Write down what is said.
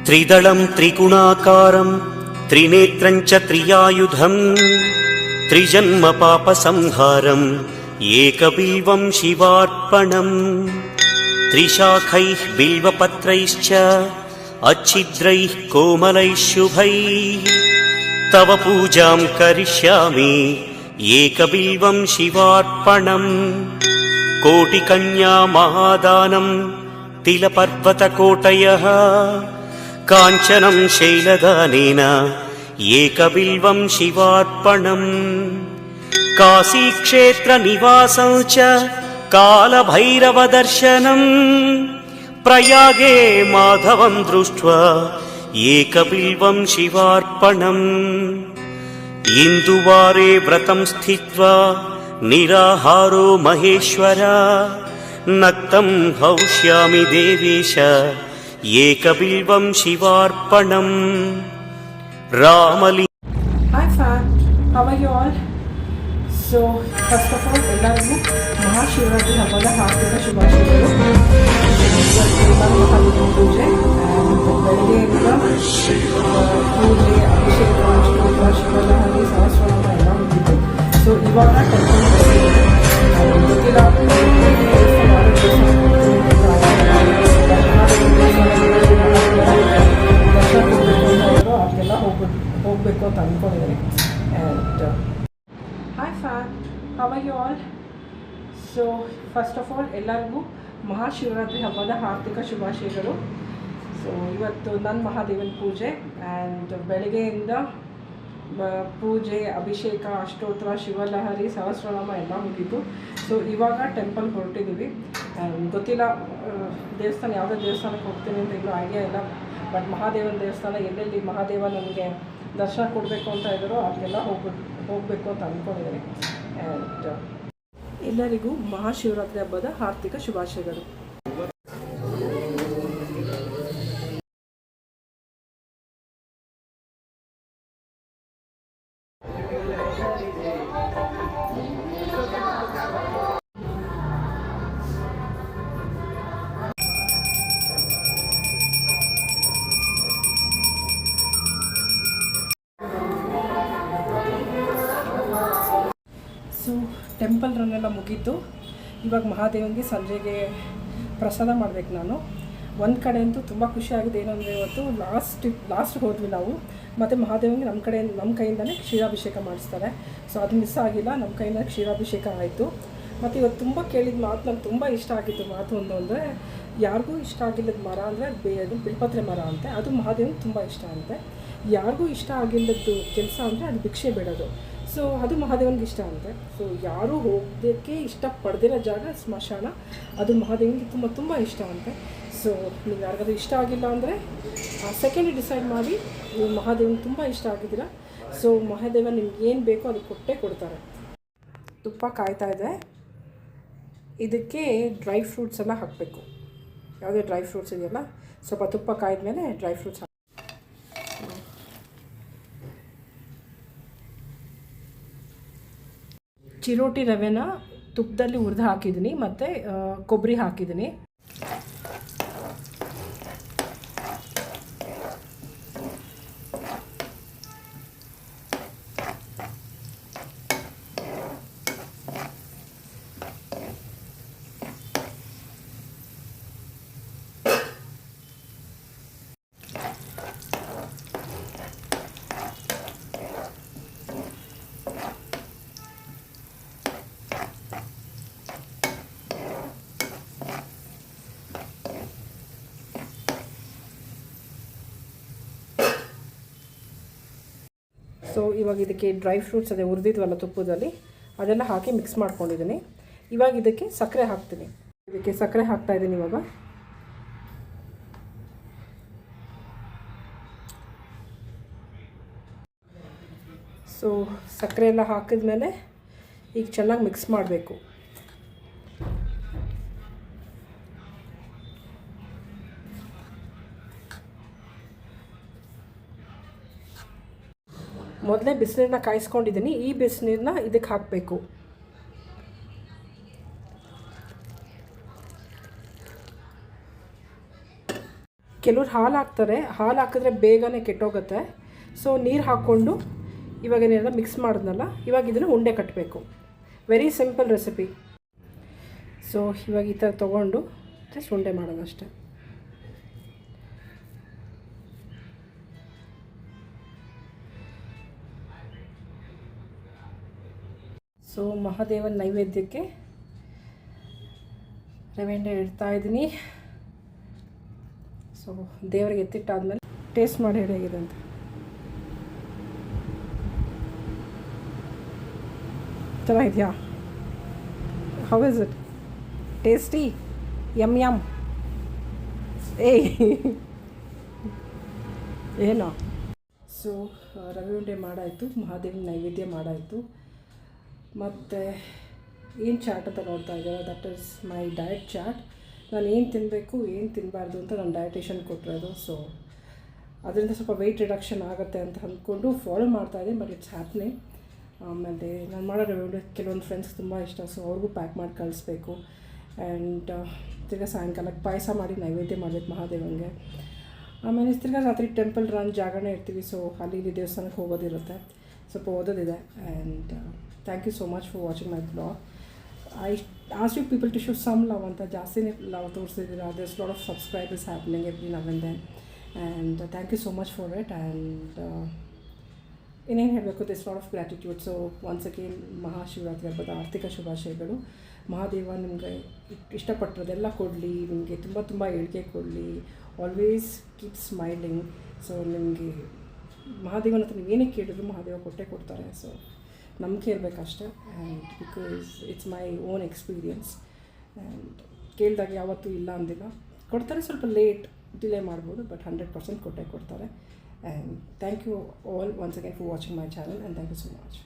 त्रिदलं त्रिगुणाकारं त्रिनेत्रं च त्रियायुधं त्रिजन्म पापसंहारं एकबिल्वं शिवार्पणं त्रिशाखैः बिल्वपत्रैश्च अच्छिद्रैः कोमलैः शुभैः तव पूजां करिष्यामि एकबिल्वं शिवार्पणं कोटिकन्या महादानं तिलपर्वतकोटयः काञ्चनं शैलदानेन एकबिल्वं शिवार्पणं काशीक्षेत्रनिवासं च कालभैरवदर्शनं प्रयागे माधवं दृष्ट्वा एकबिल्वं शिवार्पणम् इन्दुवारे व्रतं स्थित्वा निराहारो महेश्वर नक्तं हौष्यामि देवेश एकबिल्वं शिवार्पणम् रामलि Hi fam, how are you all? So first of all ಎಲ್ಲರಿಗೂ ಮಹಾಶಿವರಾತ್ರಿ ಹಬ್ಬದ ಹಾರ್ದಿಕ ಶುಭಾಶಯಗಳು. ಇವತ್ತು ಪೂಜೆ ಬೆಳಗ್ಗೆಯಿಂದ ಪೂಜೆ ಅಭಿಷೇಕ ಅಷ್ಟೋತ್ರ ಶಿವಲಹರಿ ಸಹಸ್ರನಾಮ ಎಲ್ಲ ಮುಗಿತು. ಸೊ ಇವಾಗ ಟೆಂಪಲ್ ಗೊತ್ತಿಲ್ಲ ಅವ್ರಿಗೆಲ್ಲ ಹೋಗಬೇಕು ಅಂತ ಅಂದ್ಕೊಂಡಿದ್ದೀನಿ. And hi fan, how are you all? So first of all ಎಲ್ಲರಿಗೂ ಮಹಾಶಿವರಾತ್ರಿ ಹಬ್ಬದ ಹಾರ್ದಿಕ ಶುಭಾಶಯಗಳು. ಸೊ ಇವತ್ತು ನನ್ನ ಮಹಾದೇವನ ಪೂಜೆ ಆ್ಯಂಡ್ ಬೆಳಗ್ಗೆಯಿಂದ ಪೂಜೆ ಅಭಿಷೇಕ ಅಷ್ಟೋತ್ರ ಶಿವಲಹರಿ ಸಹಸ್ರನಾಮ ಎಲ್ಲ ಮುಗಿತು. ಸೊ ಇವಾಗ ಟೆಂಪಲ್ ಹೊರಟಿದ್ದೀವಿ. ಆ್ಯಂಡ್ ಗೊತ್ತಿಲ್ಲ ದೇವಸ್ಥಾನ ಯಾವುದೇ ದೇವಸ್ಥಾನಕ್ಕೆ ಹೋಗ್ತೀನಿ ಅಂತ ಇನ್ನೂ ಐಡಿಯಾ ಇಲ್ಲ. ಬಟ್ ಮಹಾದೇವನ ದೇವಸ್ಥಾನ ಎಲ್ಲೆಲ್ಲಿ ಮಹಾದೇವ ನನಗೆ ದರ್ಶನ ಕೊಡಬೇಕು ಅಂತ ಇದ್ದಾರೋ ಅಲ್ಲೆಲ್ಲ ಹೋಗಬೇಕು ಅಂತ ಅಂದ್ಕೊಂಡಿದ್ದೀನಿ. ಆ್ಯಂಡ್ ಎಲ್ಲರಿಗೂ ಮಹಾಶಿವರಾತ್ರಿ ಹಬ್ಬದ ಹಾರ್ದಿಕ ಶುಭಾಶಯಗಳು. ಸೊ ಟೆಂಪಲ್ ರನ್ನೆಲ್ಲ ಮುಗೀತು. ಇವಾಗ ಮಹಾದೇವನಿಗೆ ಸಂಜೆಗೆ ಪ್ರಸಾದ ಮಾಡಬೇಕು ನಾನು. ಒಂದು ಕಡೆ ಅಂತೂ ತುಂಬ ಖುಷಿಯಾಗಿದೆ. ಏನಂದರೆ ಇವತ್ತು ಲಾಸ್ಟ್ ಹೋದ್ವಿ ನಾವು. ಮತ್ತು ಮಹಾದೇವನಿಗೆ ನಮ್ಮ ಕೈಯಿಂದನೇ ಕ್ಷೀರಾಭಿಷೇಕ ಮಾಡಿಸ್ತಾರೆ. ಸೊ ಅದು ಮಿಸ್ ಆಗಿಲ್ಲ, ನಮ್ಮ ಕೈಯಿಂದ ಕ್ಷೀರಾಭಿಷೇಕ ಆಯಿತು. ಮತ್ತು ಇವತ್ತು ತುಂಬ ಕೇಳಿದ ಮಾತು ನಂಗೆ ತುಂಬ ಇಷ್ಟ ಆಗಿತ್ತು. ಮಾತು ಒಂದು ಅಂದರೆ ಯಾರಿಗೂ ಇಷ್ಟ ಆಗಿಲ್ಲದ ಮರ ಅಂದರೆ ಅದು ಬಿಲ್ಪತ್ರೆ ಮರ ಅಂತೆ. ಅದು ಮಹಾದೇವನಿಗೆ ತುಂಬ ಇಷ್ಟ ಅಂತೆ. ಯಾರಿಗೂ ಇಷ್ಟ ಆಗಿಲ್ಲದ್ದು ಕೆಲಸ ಅಂದರೆ ಅದು ಭಿಕ್ಷೆ ಬಿಡೋದು. ಸೊ ಅದು ಮಹಾದೇವನಿಗೆ ಇಷ್ಟ ಅಂತೆ. ಸೊ ಯಾರೂ ಹೋಗೋದಕ್ಕೆ ಇಷ್ಟಪಡ್ದಿರೋ ಜಾಗ ಸ್ಮಶಾನ, ಅದು ಮಹಾದೇವನಿಗೆ ತುಂಬ ತುಂಬ ಇಷ್ಟ ಅಂತೆ. ಸೊ ನೀವು ಯಾರಿಗಾದ್ರೂ ಇಷ್ಟ ಆಗಿಲ್ಲ ಅಂದರೆ ಸೆಕೆಂಡ್ ಡಿಸೈಡ್ ಮಾಡಿ ನೀವು ಮಹಾದೇವನಿಗೆ ತುಂಬ ಇಷ್ಟ ಆಗಿದ್ದೀರಾ. ಸೊ ಮಹಾದೇವ ನಿಮ್ಗೆ ಏನು ಬೇಕೋ ಅದು ಕೊಟ್ಟೇ ಕೊಡ್ತಾರೆ. ತುಪ್ಪ ಕಾಯ್ತಾ ಇದೆ. ಇದಕ್ಕೆ ಡ್ರೈ ಫ್ರೂಟ್ಸ್ ಎಲ್ಲ ಹಾಕಬೇಕು. ಯಾವುದೇ ಡ್ರೈ ಫ್ರೂಟ್ಸ್ ಇದೆಯಲ್ಲ, ಸ್ವಲ್ಪ ತುಪ್ಪ ಕಾಯ್ದ ಮೇಲೆ ಡ್ರೈ ಫ್ರೂಟ್ಸ್ ಚಿರೋಟಿ ರವೆನ ತುಪ್ಪದಲ್ಲಿ ಹುರಿದು ಹಾಕಿದ್ದೀನಿ ಮತ್ತು ಕೊಬ್ಬರಿ ಹಾಕಿದ್ದೀನಿ. ಸೊ ಇವಾಗ ಇದಕ್ಕೆ ಡ್ರೈ ಫ್ರೂಟ್ಸ್ ಅದೇ ಹುರಿದಿದ್ವಲ್ಲ ತುಪ್ಪದಲ್ಲಿ, ಅದೆಲ್ಲ ಹಾಕಿ ಮಿಕ್ಸ್ ಮಾಡ್ಕೊಂಡಿದ್ದೀನಿ. ಇವಾಗ ಇದಕ್ಕೆ ಸಕ್ಕರೆ ಹಾಕ್ತೀನಿ. ಇದಕ್ಕೆ ಸಕ್ಕರೆ ಹಾಕ್ತಾಯಿದ್ದೀನಿ ಇವಾಗ. ಸೊ ಸಕ್ಕರೆ ಎಲ್ಲ ಹಾಕಿದ್ಮೇಲೆ ಈಗ ಚೆನ್ನಾಗಿ ಮಿಕ್ಸ್ ಮಾಡಬೇಕು. ಮೊದಲೇ ಬಿಸಿನೀರನ್ನ ಕಾಯಿಸ್ಕೊಂಡಿದ್ದೀನಿ. ಈ ಬಿಸಿನೀರನ್ನ ಇದಕ್ಕೆ ಹಾಕಬೇಕು. ಕೆಲವ್ರು ಹಾಲು ಹಾಕ್ತಾರೆ, ಹಾಲು ಹಾಕಿದ್ರೆ ಬೇಗನೆ ಕೆಟ್ಟೋಗುತ್ತೆ. ಸೊ ನೀರು ಹಾಕ್ಕೊಂಡು ಇವಾಗ ಏನೆಲ್ಲ ಮಿಕ್ಸ್ ಮಾಡಿದ್ನಲ್ಲ, ಇವಾಗ ಇದನ್ನು ಉಂಡೆ ಕಟ್ಟಬೇಕು. Very simple recipe. ಸೊ ಇವಾಗ ಈ ಥರ ತೊಗೊಂಡು ಜಸ್ಟ್ ಉಂಡೆ ಮಾಡೋದಷ್ಟೆ. ಸೊ ಮಹಾದೇವನ ನೈವೇದ್ಯಕ್ಕೆ ರವೆ ಉಂಡೆ ಇಡ್ತಾ ಇದ್ದೀನಿ. ಸೊ ದೇವರಿಗೆ ಎತ್ತಿಟ್ಟಾದ್ಮೇಲೆ ಟೇಸ್ಟ್ ಮಾಡಿ ಹೇಳಿ ಹೇಗಿದೆ ಅಂತ. ಚೆನ್ನಾಗಿದೆಯಾ? How is it? Tasty? M M? ಏಯ್ ಏನೋ. ಸೊ ರವೆ ಉಂಡೆ ಮಾಡಾಯಿತು, ಮಹಾದೇವನ ನೈವೇದ್ಯ ಮಾಡಾಯಿತು. ಮತ್ತು ಏನು ಚಾಟ್ ಅಂತ ನೋಡ್ತಾ ಇದ್ದಾರೆ, that is my diet chart. ನಾನು ಏನು ತಿನ್ನಬೇಕು ಏನು ತಿನ್ನಬಾರ್ದು ಅಂತ ನಾನು ಡಯಟೇಷನ್ ಕೊಟ್ಟಿರೋದು. ಸೊ ಅದರಿಂದ ಸ್ವಲ್ಪ ವೆಯ್ಟ್ ರಿಡಕ್ಷನ್ ಆಗುತ್ತೆ ಅಂತ ಅಂದ್ಕೊಂಡು ಫಾಲೋ ಮಾಡ್ತಾಯಿದ್ದೀನಿ. But it's happening. ಆಮೇಲೆ ನಾನು ಮಾಡೋ ರವೆ ಕೆಲವೊಂದು ಫ್ರೆಂಡ್ಸ್ ತುಂಬ ಇಷ್ಟ. ಸೊ ಅವ್ರಿಗೂ ಪ್ಯಾಕ್ ಮಾಡಿ ಕಳಿಸ್ಬೇಕು. ಆ್ಯಂಡ್ ತಿರ್ಗಾ ಸಾಯಂಕಾಲಕ್ಕೆ ಪಾಯಸ ಮಾಡಿ ನೈವೇದ್ಯ ಮಾಡಬೇಕು ಮಹಾದೇವನಿಗೆ. ಆಮೇಲೆ ತಿರ್ಗಾ ರಾತ್ರಿ ಟೆಂಪಲ್ ರನ್ ಜಾಗರಣೆ ಇರ್ತೀವಿ. ಸೊ ಅಲ್ಲಿ ಇಲ್ಲಿ ದೇವಸ್ಥಾನಕ್ಕೆ ಹೋಗೋದಿರುತ್ತೆ, ಸ್ವಲ್ಪ ಓದೋದಿದೆ. And thank you so much for watching my blog. I ask you people to show some love ಅಂತ. ಜಾಸ್ತಿನೇ ಲವ್ ತೋರಿಸಿದ್ದೀರಾ. There's lot of subscribers happening every now and then. And thank you so much for it. And ಇನ್ನೇನು ಹೇಳಬೇಕು, this lot of gratitude. So once again Mahashivratri ಹಬ್ಬದ ಆರ್ಥಿಕ ಶುಭಾಶಯಗಳು. ಮಹಾದೇವ ನಿಮಗೆ ಇಷ್ಟಪಟ್ಟಿರೋದೆಲ್ಲ ಕೊಡಲಿ, ನಿಮಗೆ ತುಂಬ ತುಂಬ ಏಳಿಗೆ ಕೊಡಲಿ. Always keep smiling. ಸೊ ನಿಮಗೆ ಮಹಾದೇವನ ಹತ್ರ ನೀವೇನೇ ಕೇಳಿದ್ರು ಮಹಾದೇವ ಕೊಟ್ಟೇ ಕೊಡ್ತಾರೆ. ಸೊ ನಂಬಿಕೆ ಇರಬೇಕಷ್ಟೆ. And because it's my own experience. And ಕೇಳಿದಾಗ ಯಾವತ್ತೂ ಇಲ್ಲ ಅಂದಿಲ್ಲ. ಕೊಡ್ತಾರೆ, ಸ್ವಲ್ಪ ಲೇಟ್ ಡಿಲೇ ಮಾಡ್ಬೋದು, ಬಟ್ 100% ಕೊಟ್ಟೇ ಕೊಡ್ತಾರೆ. And thank you all once again for watching my channel. And thank you so much.